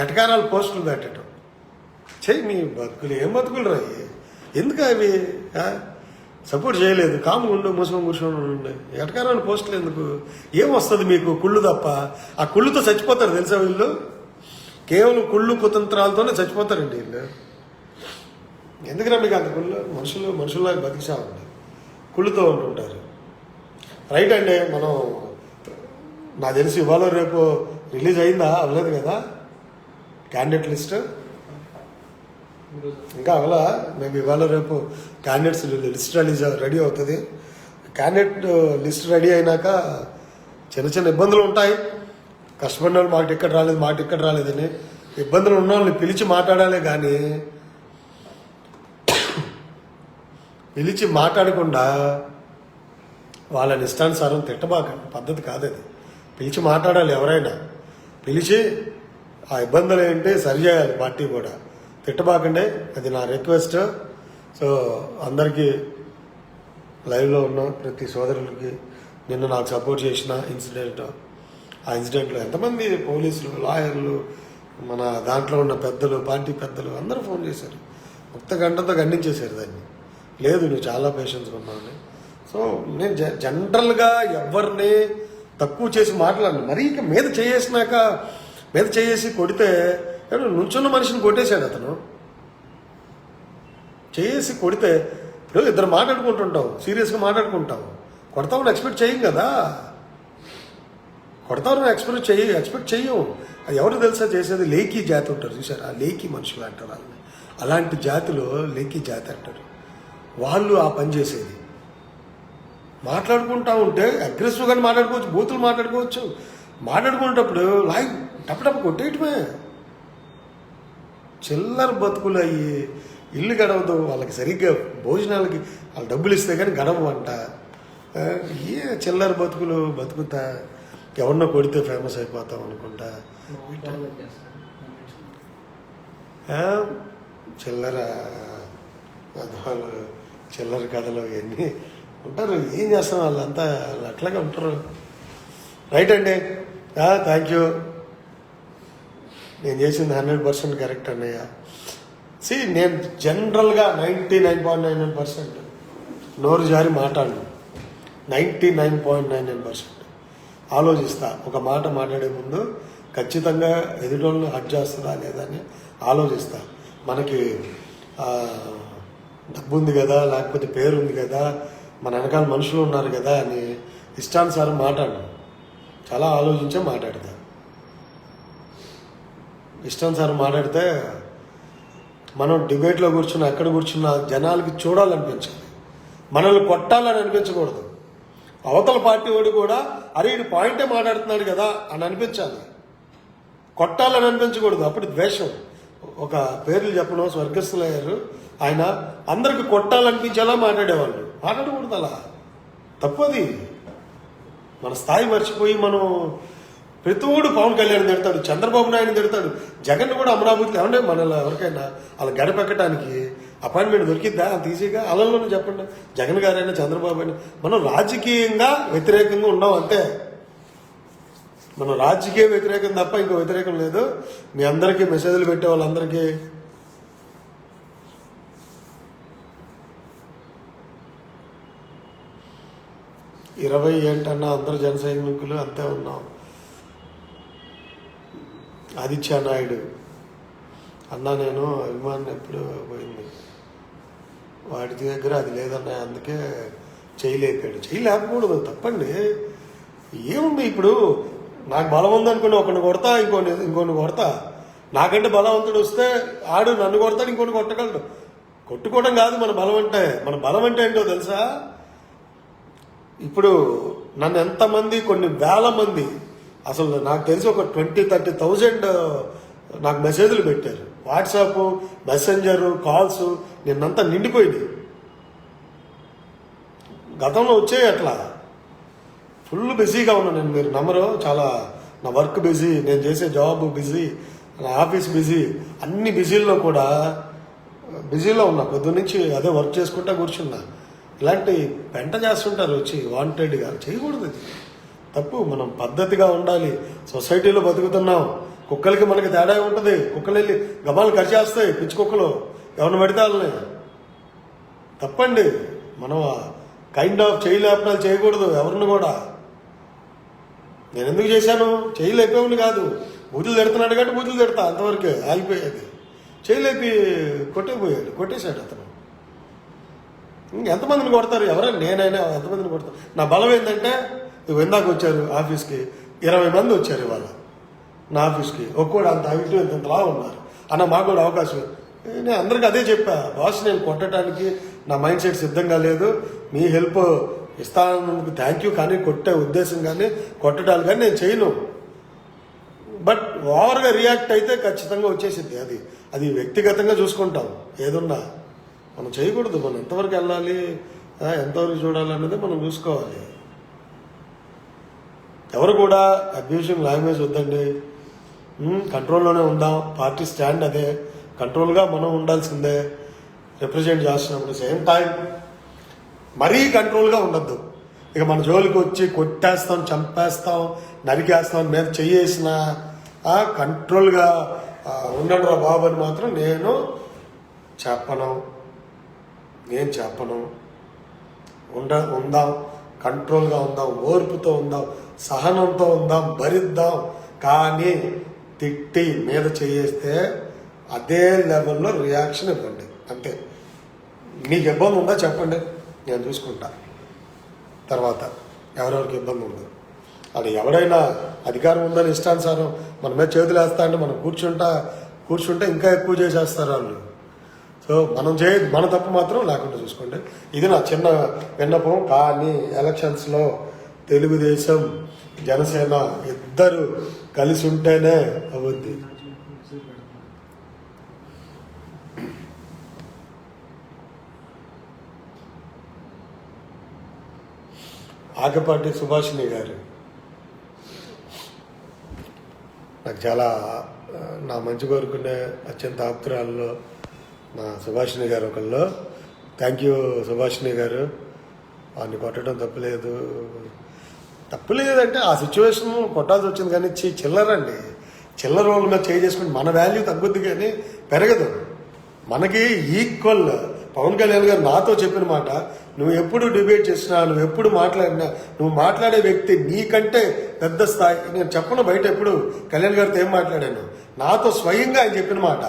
S1: ఎటకారాలు పోస్టులు పెట్టడం. మీ బతుకులు ఏం బతుకులు రాయి, ఎందుకు అవి? సపోర్ట్ చేయలేదు, కాములు ఉండు, ముసుగు కూర్చొని ఉండే ఎటకారాన్ని పోస్టులు ఎందుకు? ఏమొస్తుంది మీకు? కుళ్ళు తప్ప. ఆ కుళ్ళుతో చచ్చిపోతారు తెలుసా వీళ్ళు. కేవలం కుళ్ళు కుతంత్రాలతోనే చచ్చిపోతారండి వీళ్ళు. ఎందుకురా మీకు అంత కుళ్ళు? మనుషుల్లాగా బతికిసామండి, కుళ్ళుతో ఉంటుంటారు. రైట్ అండి. మనం నాకు తెలిసి ఇవాళ రేపు రిలీజ్ అయిందా? అవ్వలేదు కదా క్యాండిడేట్ లిస్ట్, ఇంకా అవలా. మేము ఇవాళ రేపు క్యాండిడేట్స్ లిస్ట్ రెడీ అవుతుంది. క్యాండిడేట్ లిస్ట్ రెడీ అయినాక చిన్న చిన్న ఇబ్బందులు ఉంటాయి. కష్టపడిన వాళ్ళు మాకు టికెట్ రాలేదని ఇబ్బందులు ఉన్న వాళ్ళని పిలిచి మాట్లాడాలి. కానీ పిలిచి మాట్లాడకుండా వాళ్ళని ఇష్టానుసారం తిట్టబాకండి, పద్ధతి కాదు అది. పిలిచి మాట్లాడాలి. ఎవరైనా పిలిచి ఆ ఇబ్బందులు ఏంటి సరి చేయాలి. పార్టీ కూడా తిట్టబాకండి, అది నా రిక్వెస్ట్. సో అందరికీ లైవ్లో ఉన్న ప్రతి సోదరులకి, నిన్న నాకు సపోర్ట్ చేసిన ఆ ఇన్సిడెంట్లో ఎంతమంది పోలీసులు, లాయర్లు, మన దాంట్లో ఉన్న పెద్దలు, పార్టీ పెద్దలు అందరూ ఫోన్ చేశారు, ముక్త గంటతో ఖండించేశారు దాన్ని. లేదు నువ్వు చాలా పేషెన్స్గా ఉన్నావు. సో నేను జనరల్గా ఎవరిని తక్కువ చేసి మాట్లాడను. మరీ ఇక మీద చేసి కొడితే, నుంచున్న మనిషిని కొట్టేశాడు అతను. చేసి కొడితే ఇప్పుడు ఇద్దరు మాట్లాడుకుంటుంటావు, సీరియస్గా మాట్లాడుకుంటావు, కొడతామని ఎక్స్పెక్ట్ చేయం కదా. కొడతామని ఎక్స్పెక్ట్ చెయ్యం. అది ఎవరు తెలుసా చేసేది? లేకీ జాతి ఉంటారు చూసారు, ఆ లేకీ మనుషులు అంటారు వాళ్ళని. అలాంటి జాతిలో లేకీ జాతి అంటారు వాళ్ళు. ఆ పని చేసేది మాట్లాడుకుంటా ఉంటే అగ్రెసివ్గానే మాట్లాడుకోవచ్చు, బూతులు మాట్లాడుకోవచ్చు. మాట్లాడుకునేటప్పుడు లైవ్ టపటప కొట్టేయటమే. చిల్లర బతుకులు అయ్యి ఇల్లు గడవదు వాళ్ళకి, సరిగ్గా భోజనాలకి వాళ్ళు డబ్బులు ఇస్తే కానీ గడవంట. ఏ చిల్లర బతుకులు బతుకుతా, ఎవరినో కొడితే ఫేమస్ అయిపోతాం అనుకుంటా. చిల్లర కథలు ఇవన్నీ ఉంటారు. ఏం చేస్తాం వాళ్ళంతా అట్లాగే ఉంటారు. రైట్ అండి, థ్యాంక్ యూ. నేను చేసింది 100% కరెక్ట్ అన్నయ్య. నేను జనరల్గా 99.99% నోరు జారి మాట్లాడను. 99.99% ఆలోచిస్తా. ఒక మాట మాట్లాడే ముందు ఖచ్చితంగా ఎదుటోళ్ళని హర్ట్ చేస్తుందా లేదా అని ఆలోచిస్తా. మనకి డబ్బు ఉంది కదా, లేకపోతే పేరు ఉంది కదా, మన వెనకాల మనుషులు ఉన్నారు కదా అని ఇష్టానుసారం మాట్లాడను. చాలా ఆలోచించే మాట్లాడతా. ఇష్టానుసారం మాట్లాడితే మనం డిబేట్లో కూర్చున్నా, ఎక్కడ కూర్చున్నా జనాలకి చూడాలనిపించాలి, మనల్ని కొట్టాలని అనిపించకూడదు. అవతల పార్టీ వాడు కూడా అరే ఇది పాయింటే మాట్లాడుతున్నాడు కదా అని అనిపించాలి, కొట్టాలని అనిపించకూడదు. అప్పుడు ద్వేషం. ఒక పేర్లు చెప్పడం స్వర్గస్థులయ్యారు, ఆయన అందరికి కొట్టాలనిపించేలా మాట్లాడేవాళ్ళు. మాట్లాడకూడదు అలా, తప్పది. మన స్థాయి మర్చిపోయి మనం ప్రతివాడు పవన్ కళ్యాణ్ తిడతాడు, చంద్రబాబు నాయుడు తిడతాడు, జగన్ కూడా అమరావతికి ఏమంటే మనలో ఎవరికైనా అలా గడపెక్కడానికి అపాయింట్మెంట్ దొరికిద్దా అంత ఈజీగా? అలల్లోనే చెప్పండి. జగన్ గారైనా చంద్రబాబు అయినా మనం రాజకీయంగా వ్యతిరేకంగా ఉన్నాం అంతే. మనం రాజకీయ వ్యతిరేకం తప్ప ఇంకో వ్యతిరేకం లేదు. మీ అందరికీ మెసేజ్లు పెట్టే వాళ్ళందరికీ ఏంటన్నా అందరు జన సైనికులు అంతే ఉన్నాం. ఆదిత్య నాయుడు అన్నా నేను అభిమానం ఎప్పుడు పోయింది, వాడి దగ్గర అది లేదన్నా, అందుకే చేయలేపాడు. చేయలేకపోకూడదు, తప్పండి. ఏముంది ఇప్పుడు? నాకు బలం ఉందనుకోండి, ఒకరిని కొడతా, ఇంకోని కొడతా. నాకంటే బలవంతుడు వస్తే ఆడు నన్ను కొడతాడు, ఇంకోటి కొట్టగలడు. కొట్టుకోవడం కాదు మన బలం అంటే. మన బలం అంటే ఏంటో తెలుసా? ఇప్పుడు నన్ను ఎంతమంది, కొన్ని వేల మంది, అసలు నాకు తెలిసి ఒక 20-30,000 నాకు మెసేజ్లు పెట్టారు. వాట్సాప్, మెసెంజరు, కాల్స్ నిన్నంతా నిండిపోయింది. గతంలో వచ్చాయి అట్లా. ఫుల్ బిజీగా ఉన్నాను నేను, మీరు నమ్మరు. చాలా నా వర్క్ బిజీ, నేను చేసే జాబ్ బిజీ, నా ఆఫీస్ బిజీ, అన్ని బిజీల్లో కూడా బిజీలో ఉన్నా. పొద్దు నుంచి అదే వర్క్ చేసుకుంటా కూర్చున్నా. ఇలాంటి పెంట చేస్తుంటారు వచ్చి వాంటెడ్గా. చేయకూడదు, అది తప్పు. మనం పద్ధతిగా ఉండాలి. సొసైటీలో బతుకుతున్నాం. కుక్కలకి మనకి తేడా ఉంటుంది. కుక్కలు వెళ్ళి గబాలు కరిచేస్తాయి, పిచ్చి కుక్కలు, ఎవరిని పడితే వాళ్ళని. తప్పండి. మనం కైండ్ ఆఫ్ చేయలేపనాలు చేయకూడదు ఎవరిని కూడా. నేను ఎందుకు చేశాను? చేయలేపేవాడిని కాదు. బూతులు తిడుతున్నాడు కాబట్టి బూతులు తిడతా, అంతవరకే ఆగిపోయేది. చేయలేపి కొట్టేశాడు అతను. ఎంతమందిని కొడతారు? ఎవరైనా, నేనైనా ఎంతమందిని కొడతాను? నా బలం ఏంటంటే, ఇందాక వచ్చారు ఆఫీస్కి 20 మంది వచ్చారు ఇవాళ నా ఆఫీస్కి. ఒక్కోడు అంత హైట్ ఇంతలా ఉన్నారు. అన్న మాకు కూడా అవకాశం. నేను అందరికీ అదే చెప్పా, బాస్ నేను కొట్టడానికి నా మైండ్ సెట్ సిద్ధంగా లేదు, మీ హెల్ప్ ఇస్తానందుకు థ్యాంక్ యూ, కానీ కొట్టే ఉద్దేశం కానీ కొట్టడాలు కానీ నేను చేయను. బట్ ఓవర్గా రియాక్ట్ అయితే ఖచ్చితంగా వచ్చేసింది. అది వ్యక్తిగతంగా చూసుకుంటాం. ఏదున్నా మనం చేయకూడదు. మనం ఎంతవరకు వెళ్ళాలి, ఎంతవరకు చూడాలి అన్నది మనం చూసుకోవాలి. ఎవరు కూడా అబ్యూజింగ్ లాంగ్వేజ్ వద్దండి. కంట్రోల్లోనే ఉందాం. పార్టీ స్టాండ్ అదే, కంట్రోల్గా మనం ఉండాల్సిందే రిప్రజెంట్ చేస్తున్నప్పుడు. సేమ్ టైం మరీ కంట్రోల్గా ఉండద్దు. ఇక మన జోలికి వచ్చి కొట్టేస్తాం, చంపేస్తాం, నరికేస్తాం, మీద చెయ్యేసిన కంట్రోల్గా ఉండండి రా బాబు అని మాత్రం నేను చెప్పను. ఉందాం, కంట్రోల్గా ఉందాం, ఓర్పుతో ఉందాం, సహనంతో ఉందాం, భరిద్దాం. కానీ తిట్టి మీద చేయేస్తే అదే లెవెల్లో రియాక్షన్ ఇవ్వండి అంతే. మీకు ఇబ్బంది ఉందా చెప్పండి, నేను చూసుకుంటా. తర్వాత ఎవరెవరికి ఇబ్బంది ఉంది అది, ఎవడైనా అధికారం ఉందని ఇష్టానుసారం మన మీద చేతులు వేస్తా అంటే మనం కూర్చుంటే ఇంకా ఎక్కువ చేసేస్తారు వాళ్ళు. సో మన తప్పు మాత్రం లేకుండా చూసుకోండి. ఇది నా చిన్న విన్నపం. కానీ ఎలక్షన్స్లో తెలుగుదేశం జనసేన ఇద్దరు కలిసి ఉంటేనే అవుద్ది. ఆకపాటి సుభాషిణి గారు నాకు చాలా, నా మంచి కోరుకునే అత్యంత ఆప్తురాల్లో నా సుభాషిణి గారు ఒకళ్ళు. థ్యాంక్ యూ సుభాషిణి గారు. వాడిని కొట్టడం తప్పులేదంటే ఆ సిచ్యువేషన్ కొట్టాల్సి వచ్చింది. కానీ చిల్లరండి, చిల్లర వాళ్ళ మీద చేసుకుని మన వాల్యూ తగ్గుద్ది కానీ పెరగదు. మనకి ఈక్వల్. పవన్ కళ్యాణ్ గారు నాతో చెప్పిన మాట, నువ్వు ఎప్పుడు డిబేట్ చేసినా, నువ్వు ఎప్పుడు మాట్లాడినా, నువ్వు మాట్లాడే వ్యక్తి నీకంటే పెద్ద స్థాయి. నేను చెప్పను బయట ఎప్పుడు కళ్యాణ్ గారితో ఏం మాట్లాడాను, నాతో స్వయంగా ఆయన చెప్పిన మాట,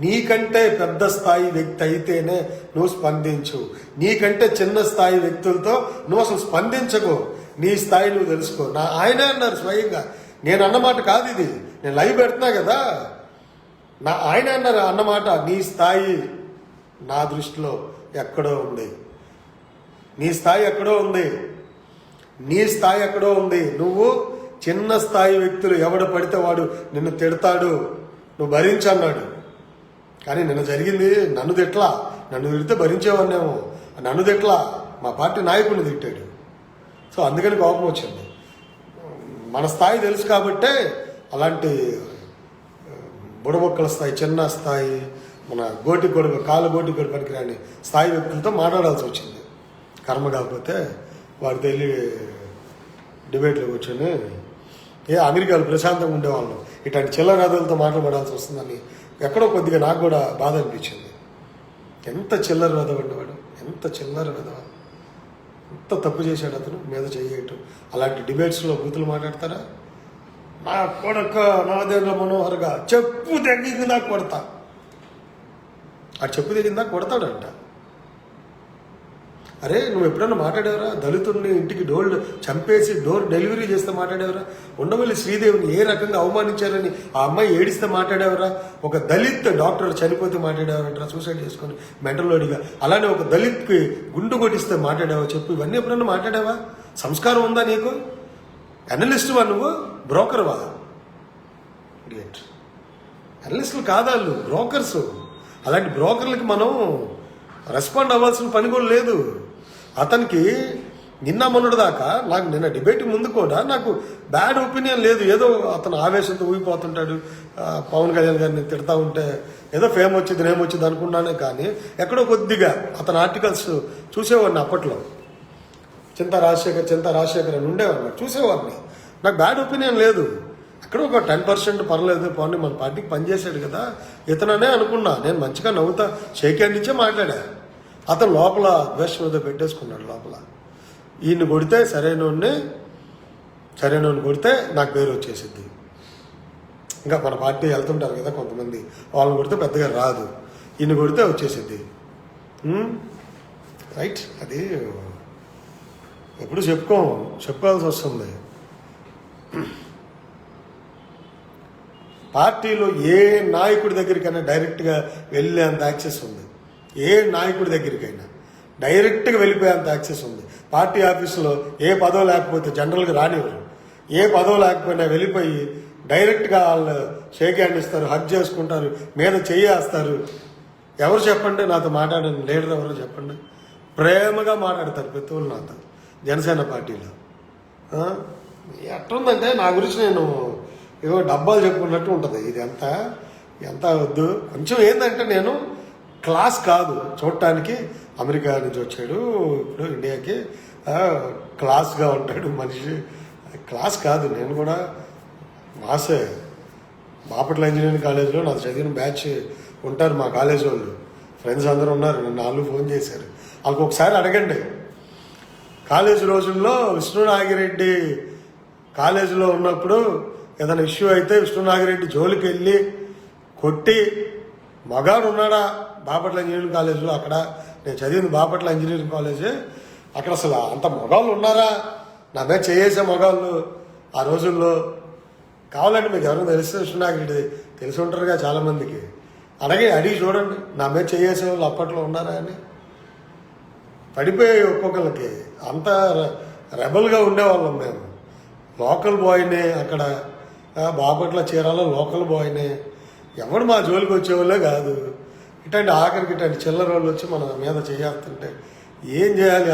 S1: నీకంటే పెద్ద స్థాయి వ్యక్తి అయితేనే నువ్వు స్పందించు, నీకంటే చిన్న స్థాయి వ్యక్తులతో నువ్వు అసలు స్పందించకు, నీ స్థాయి నువ్వు తెలుసుకో. ఆయనే అన్నారు స్వయంగా, నేను అన్నమాట కాదు ఇది, నేను లైవ్ పెడుతున్నా కదా, ఆయన అన్నారు అన్నమాట, నీ స్థాయి నా దృష్టిలో ఎక్కడో ఉంది, నీ స్థాయి ఎక్కడో ఉంది, నీ స్థాయి ఎక్కడో ఉంది. నువ్వు చిన్న స్థాయి వ్యక్తులు ఎవడు పడితే వాడు నిన్ను తిడతాడు, నువ్వు భరించన్నాడు. కానీ నిన్న జరిగింది నన్ను తిట్లా, నన్ను తిడితే భరించేవాడినేమో, నన్ను తిట్లా మా పార్టీ నాయకుడిని తిట్టాడు. సో అందుకని కోపం వచ్చింది. మన స్థాయి తెలుసు కాబట్టే అలాంటి బుడబొక్కల స్థాయి, చిన్న స్థాయి, మన గోటి గొడవ కాలు గోటి గొడవ పనికిరాని స్థాయి వ్యక్తులతో మాట్లాడాల్సి వచ్చింది. కర్మ కాకపోతే వాడు తెలియ డిబేట్లో కూర్చొని అమెరికాలో ప్రశాంతంగా ఉండేవాళ్ళం, ఇట్లాంటి చిల్లరాదులతో మాట్లాడాల్సి వస్తుందని ఎక్కడో కొద్దిగా నాకు కూడా బాధ అనిపించింది. ఎంత చిల్లర వెదవండి వాడు, ఎంత చిల్లర వెదవ, ఎంత తప్పు చేశాడు అతను మీద చేయటం. అలాంటి డిబేట్స్లో బూతులు మాట్లాడతారా? నా కొడుక నాదేంద్ర మనోహర్గా చెప్పు తెగిందా కొడతా, ఆ చెప్పు తెగిందా కొడతాడంట. అరే నువ్వు ఎప్పుడన్నా మాట్లాడేవరా? దళితుల్ని ఇంటికి చంపేసి డోర్ డెలివరీ చేస్తే మాట్లాడేవరా? ఉండవల్లి శ్రీదేవిని ఏ రకంగా అవమానించారని ఆ అమ్మాయి ఏడిస్తే మాట్లాడేవరా? ఒక దళిత్ డాక్టర్ చనిపోతే మాట్లాడేవారంటారా, సూసైడ్ చేసుకొని మెంటల్లోడిగా? అలానే ఒక దళిత్కి గుండు కొట్టిస్తే మాట్లాడావా? చెప్పు, ఇవన్నీ ఎప్పుడన్నా మాట్లాడావా? సంస్కారం ఉందా నీకు? అనలిస్టువా నువ్వు? బ్రోకర్వా? అనలిస్టులు కాదా వాళ్ళు, బ్రోకర్స్. అలాంటి బ్రోకర్లకి మనం రెస్పాండ్ అవ్వాల్సిన పని కూడా లేదు. అతనికి నిన్న మొన్నటి దాకా, నాకు నిన్న డిబేట్ ముందు కూడా నాకు బ్యాడ్ ఒపీనియన్ లేదు. ఏదో అతను ఆవేశంతో ఊగిపోతుంటాడు, పవన్ కళ్యాణ్ గారిని తిడతా ఉంటే ఏదో ఫేమ్ వచ్చింది నేమ్ వచ్చింది అనుకున్నానే. కానీ ఎక్కడో కొద్దిగా అతని ఆర్టికల్స్ చూసేవాడిని అప్పట్లో. చింతా రాజశేఖర్ అని ఉండేవాడిని, చూసేవాడిని. నాకు బ్యాడ్ ఒపీనియన్ లేదు. అక్కడ ఒక 10% పర్లేదు, పోనీ మన పార్టీకి పనిచేశాడు కదా ఇతననే అనుకున్నా. నేను మంచిగా నవ్వుతా షేక్ హ్యాండ్ ఇచ్చే మాట్లాడా. అతను లోపల ద్వేషం ఏదో పెట్టేసుకున్నాడు లోపల. ఈయన్ని కొడితే సరైనోడిని కొడితే నాకు పేరు వచ్చేసిద్ది. ఇంకా మన పార్టీ వెళ్తుంటారు కదా కొంతమంది, వాళ్ళని కొడితే పెద్దగా రాదు, ఈయన్ని కొడితే వచ్చేసిద్ది. రైట్, అది ఎప్పుడు చెప్పుకోవాల్సి వస్తుంది. పార్టీలో ఏ నాయకుడి దగ్గరికైనా డైరెక్ట్గా వెళ్ళేంత యాక్సెస్ ఉంది. ఏ నాయకుడి దగ్గరికైనా డైరెక్ట్గా వెళ్ళిపోయేంత యాక్సెస్ ఉంది. పార్టీ ఆఫీసులో ఏ పదవి లేకపోతే జనరల్గా రానివ్వరు. ఏ పదవి లేకపోయినా వెళ్ళిపోయి డైరెక్ట్గా వాళ్ళు షేక్ హ్యాండ్ ఇస్తారు, హగ్ చేసుకుంటారు, మీద చెయ్యేస్తారు. ఎవరు చెప్పండి నాతో మాట్లాడిన లీడర్ ఎవరు చెప్పండి? ప్రేమగా మాట్లాడతారు ప్రతి ఒళ్ళు నాతో జనసేన పార్టీలో. ఎట్లుందంటే నా గురించి నేను ఏవో డబ్బాలు చెప్పుకున్నట్టు ఉంటుంది. ఇది ఎంత వద్దు. కొంచెం ఏంటంటే నేను క్లాస్ కాదు చూడటానికి. అమెరికా నుంచి వచ్చాడు, ఇప్పుడు ఇండియాకి క్లాస్గా ఉంటాడు మనిషి. క్లాస్ కాదు, నేను కూడా మాసే. బాపట్ల ఇంజనీరింగ్ కాలేజీలో నాకు చదివిన బ్యాచ్ ఉంటారు మా కాలేజ్ వాళ్ళు, ఫ్రెండ్స్ అందరూ ఉన్నారు. నన్ను వాళ్ళు ఫోన్ చేశారు. వాళ్ళకి ఒకసారి అడగండి, కాలేజీ రోజుల్లో విష్ణునాగిరెడ్డి కాలేజీలో ఉన్నప్పుడు ఏదైనా ఇష్యూ అయితే విష్ణునాగిరెడ్డి జోలికి వెళ్ళి కొట్టి మగాడు ఉన్నాడా బాపట్ల ఇంజనీరింగ్ కాలేజీలో? అక్కడ నేను చదివింది బాపట్ల ఇంజనీరింగ్ కాలేజీ. అక్కడ అసలు అంత మగాళ్ళు ఉన్నారా? నా మీద చేసే మగాళ్ళు ఆ రోజుల్లో. కావాలంటే మీకు ఎవరైనా తెలిస్తే విష్ణునాగిరెడ్డి తెలిసి ఉంటారుగా చాలామందికి, అడిగి చూడండి నా మీద చేసే వాళ్ళు అప్పట్లో ఉన్నారా అని. పడిపోయి ఒక్కొక్కరికి అంత రెబల్గా ఉండేవాళ్ళం మేము. లోకల్ బాయ్నే అక్కడ బాపట్ల చీరాల లోకల్ బాయ్నే. ఎవడు మా జోలికి వచ్చేవాళ్ళే కాదు. ఇట్లాంటి ఆఖరికి ఇట్లాంటి చిల్లర వాళ్ళు వచ్చి మన మీద చేస్తుంటే ఏం చేయాలి?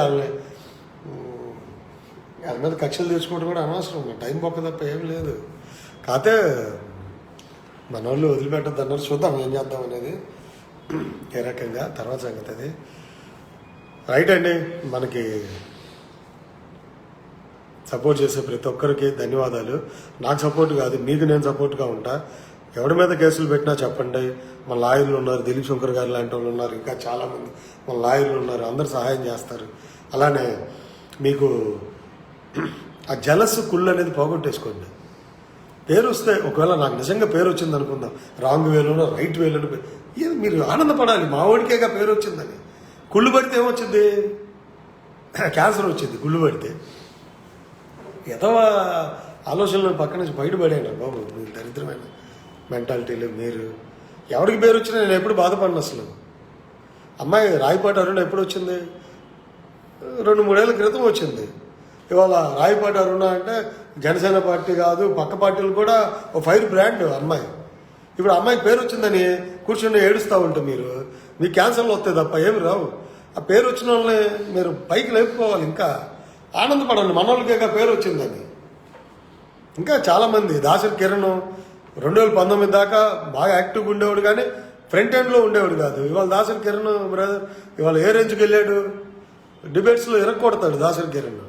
S1: వాళ్ళ మీద కక్షలు తీర్చుకోవడం కూడా అనవసరం, టైం పక్క తప్ప ఏం లేదు. కాకపోతే మన వాళ్ళు వదిలిపెట్టద్దు అన్నారు. చూద్దాం ఏం చేద్దాం అనేది ఏ రకంగా, తర్వాత సంగతి అది. రైట్ అండి, మనకి సపోర్ట్ చేసే ప్రతి ఒక్కరికి ధన్యవాదాలు. నాకు సపోర్ట్ కాదు, మీకు నేను సపోర్ట్గా ఉంటా. ఎవరి మీద కేసులు పెట్టినా చెప్పండి, మన లాయర్లు ఉన్నారు, దిలీప్ శంకర్ గారు లాంటి వాళ్ళు ఉన్నారు, ఇంకా చాలామంది మన లాయర్లు ఉన్నారు, అందరు సహాయం చేస్తారు. అలానే మీకు ఆ జలస్ కుళ్ళు అనేది పోగొట్టేసుకోండి. పేరు వస్తే ఒకవేళ నాకు నిజంగా పేరు వచ్చింది అనుకుందాం, రాంగ్ వేలోనో రైట్ వేలోనో ఇది మీరు ఆనందపడాలి, మా వాడికేగా పేరు వచ్చిందని. కుళ్ళు పడితే ఏమొచ్చింది? క్యాన్సర్ వచ్చింది కుళ్ళు పడితే. ఏదో ఆలోచనలు పక్క నుంచి బయటపడాను బాబు, మీరు దరిద్రమైన మెంటాలిటీలు. మీరు ఎవరికి పేరు వచ్చినా నేను ఎప్పుడు బాధపడిన అసలు. అమ్మాయి రాయపాటి అరుణ ఎప్పుడు వచ్చింది? 2-3 ఏళ్ల క్రితం వచ్చింది. ఇవాళ రాయపాటి అరుణ అంటే జనసేన పార్టీ కాదు, పక్క పార్టీలు కూడా ఒక ఫైర్ బ్రాండ్ అమ్మాయి. ఇప్పుడు అమ్మాయికి పేరు వచ్చిందని కూర్చొని ఏడుస్తూ ఉంటే మీరు, మీకు క్యాన్సర్లు వస్తాయి తప్ప ఏమి రావు. ఆ పేరు వచ్చిన వాళ్ళని మీరు పైకి లేపుకోవాలి, ఇంకా ఆనందపడండి మనోళ్ళకేగా పేరు వచ్చిందని. ఇంకా చాలామంది, దాసరి కిరణ్ 2019 దాకా బాగా యాక్టివ్గా ఉండేవాడు, కానీ ఫ్రంట్ ఎండ్లో ఉండేవాడు కాదు. ఇవాళ దాసరి కిరణ్ బ్రదర్ ఇవాళ ఏ రేంజ్కి వెళ్ళాడు, డిబేట్స్లో ఇరక్కొడతాడు దాసరి కిరణ్.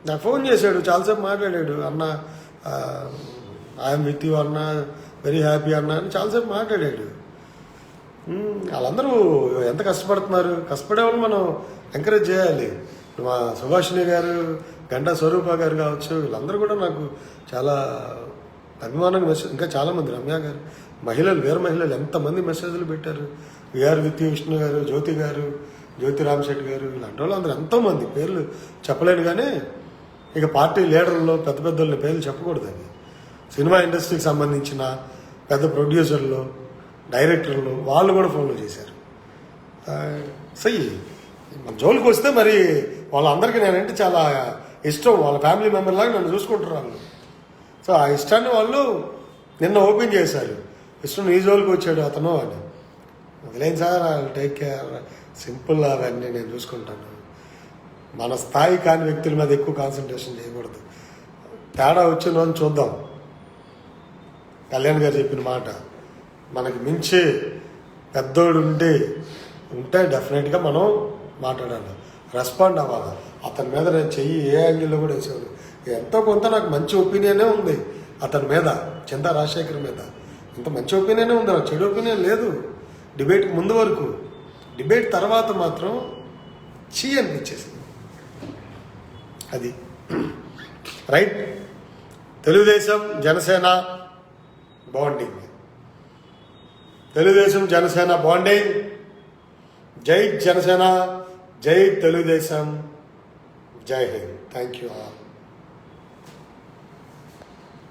S1: నాకు ఫోన్ చేశాడు, చాలాసేపు మాట్లాడాడు. అన్న ఐఎమ్ విత్ యూ అన్న, వెరీ హ్యాపీ అన్న అని చాలాసేపు మాట్లాడాడు. వాళ్ళందరూ ఎంత కష్టపడుతున్నారు, కష్టపడే వాళ్ళు మనం ఎంకరేజ్ చేయాలి. మా సుభాషిణి గారు, గంటా స్వరూప గారు కావచ్చు, వీళ్ళందరూ కూడా నాకు చాలా అభిమానంగా మెసేజ్, ఇంకా చాలామంది, రమ్య గారు, మహిళలు, వేరే మహిళలు ఎంతమంది మెసేజ్లు పెట్టారు. విఆర్ విత్ విష్ణు గారు, జ్యోతి గారు, జ్యోతి రామశెట్టి గారు, ఇలాంటి వాళ్ళు అందరూ ఎంతోమంది పేర్లు చెప్పలేను. కానీ ఇక పార్టీ లీడర్లో పెద్ద పెద్దల పేర్లు చెప్పకూడదని. సినిమా ఇండస్ట్రీకి సంబంధించిన పెద్ద ప్రొడ్యూసర్లు, డైరెక్టర్లు వాళ్ళు కూడా ఫోన్లు చేశారు. సై మన జోలికి వస్తే మరి వాళ్ళందరికీ నేనంటే చాలా ఇష్టం, వాళ్ళ ఫ్యామిలీ మెంబర్ లాగా నన్ను చూసుకుంటారు వాళ్ళు. సో ఆ ఇష్టాన్ని వాళ్ళు నిన్న ఓపెన్ చేశారు. విష్ణు నీ జోలికి వచ్చాడు అతను అని. వదిలేను సార్, టేక్ కేర్, సింపుల్, అవన్నీ నేను చూసుకుంటాను. మన స్థాయి కాని వ్యక్తుల మీద ఎక్కువ కాన్సన్ట్రేషన్ చేయకూడదు. తేడా వచ్చిన రోజు చూద్దాం. కళ్యాణ్ గారు చెప్పిన మాట, మనకి మించి పెద్దోడు ఉంటే డెఫినెట్గా మనం మాట్లాడాలి, రెస్పాండ్ అవ్వాలి. అతని మీద నేను చెయ్యి ఏ యాంగిల్లో కూడా వేసేవాడు. ఎంతో కొంత నాకు మంచి ఒపీనియనే ఉంది అతని మీద, చింతా రాజశేఖర్ మీద ఇంత మంచి ఒపీనియనే ఉంది, నాకు చెడు ఒపీనియన్ లేదు డిబేట్కి ముందు వరకు. డిబేట్ తర్వాత మాత్రం చీ అనిపించేసింది. అది right. Telugu Desam Janasena bonding, Telugu Desam Janasena bonding. జై జనసేన, జై తెలుగుదేశం, జై హింద్. Thank you all.